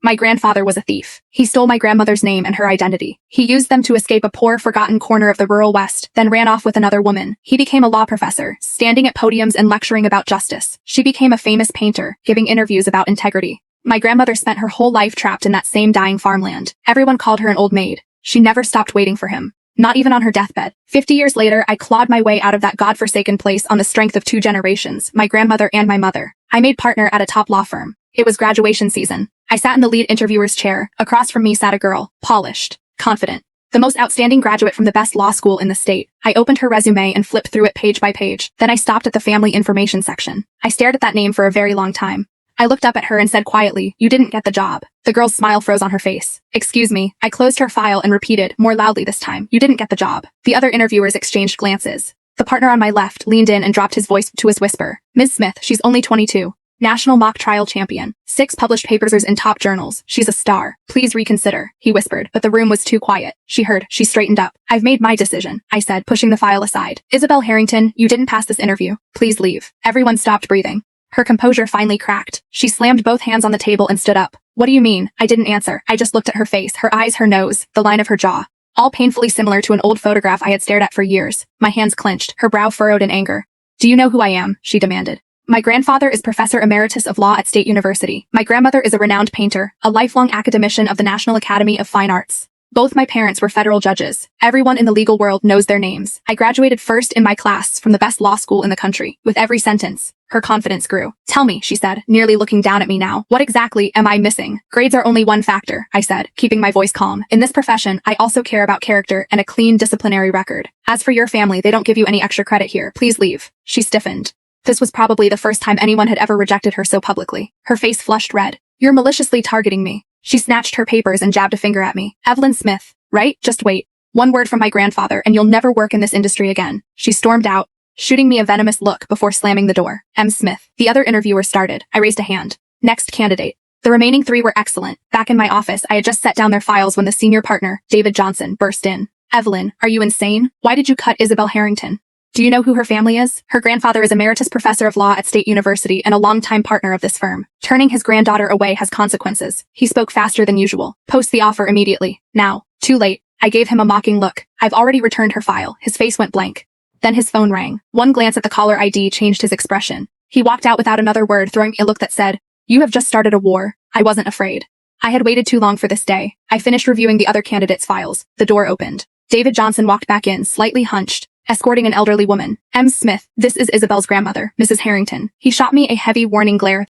My grandfather was a thief. He stole my grandmother's name and her identity. He used them to escape a poor, forgotten corner of the rural West, then ran off with another woman. He became a law professor, standing at podiums and lecturing about justice. She became a famous painter, giving interviews about integrity. My grandmother spent her whole life trapped in that same dying farmland. Everyone called her an old maid. She never stopped waiting for him. Not even on her deathbed. 50 years later, I clawed my way out of that godforsaken place on the strength of 2 generations, my grandmother and my mother. I made partner at a top law firm. It was graduation season. I sat in the lead interviewer's chair. Across from me sat a girl, polished, confident, the most outstanding graduate from the best law school in the state. I opened her resume and flipped through it page by page. Then I stopped at the family information section. I stared at that name for a very long time. I looked up at her and said quietly, "You didn't get the job." The girl's smile froze on her face. "Excuse me." I closed her file and repeated, more loudly this time, "You didn't get the job." The other interviewers exchanged glances. The partner on my left leaned in and dropped his voice to his whisper. "Ms. Smith, she's only 22. National mock trial champion. 6 published papers in top journals. She's a star. Please reconsider," he whispered, but the room was too quiet. She heard. She straightened up. "I've made my decision," I said, pushing the file aside. "Isabel Harrington, you didn't pass this interview. Please leave." Everyone stopped breathing. Her composure finally cracked. She slammed both hands on the table and stood up. "What do you mean?" I didn't answer. I just looked at her face, her eyes, her nose, the line of her jaw. All painfully similar to an old photograph I had stared at for years. My hands clenched, her brow furrowed in anger. "Do you know who I am?" she demanded. "My grandfather is Professor Emeritus of Law at State University. My grandmother is a renowned painter, a lifelong academician of the National Academy of Fine Arts. Both my parents were federal judges. Everyone in the legal world knows their names. I graduated first in my class from the best law school in the country." With every sentence, her confidence grew. "Tell me," she said, nearly looking down at me now. "What exactly am I missing?" "Grades are only one factor," I said, keeping my voice calm. "In this profession, I also care about character and a clean disciplinary record. As for your family, they don't give you any extra credit here. Please leave." She stiffened. This was probably the first time anyone had ever rejected her so publicly. Her face flushed red. "You're maliciously targeting me." She snatched her papers and jabbed a finger at me. "Evelyn Smith, right? Just wait. One word from my grandfather and you'll never work in this industry again." She stormed out, shooting me a venomous look before slamming the door. "M. Smith." The other interviewer started. I raised a hand. "Next candidate." The remaining 3 were excellent. Back in my office, I had just set down their files when the senior partner, David Johnson, burst in. "Evelyn, are you insane? Why did you cut Isabel Harrington? Do you know who her family is? Her grandfather is Emeritus Professor of Law at State University and a longtime partner of this firm. Turning his granddaughter away has consequences." He spoke faster than usual. "Post the offer immediately. Now." "Too late." I gave him a mocking look. "I've already returned her file." His face went blank. Then his phone rang. One glance at the caller ID changed his expression. He walked out without another word, throwing me a look that said, "You have just started a war." I wasn't afraid. I had waited too long for this day. I finished reviewing the other candidates' files. The door opened. David Johnson walked back in, slightly hunched, escorting an elderly woman. "M. Smith, this is Isabel's grandmother, Mrs. Harrington." He shot me a heavy warning glare,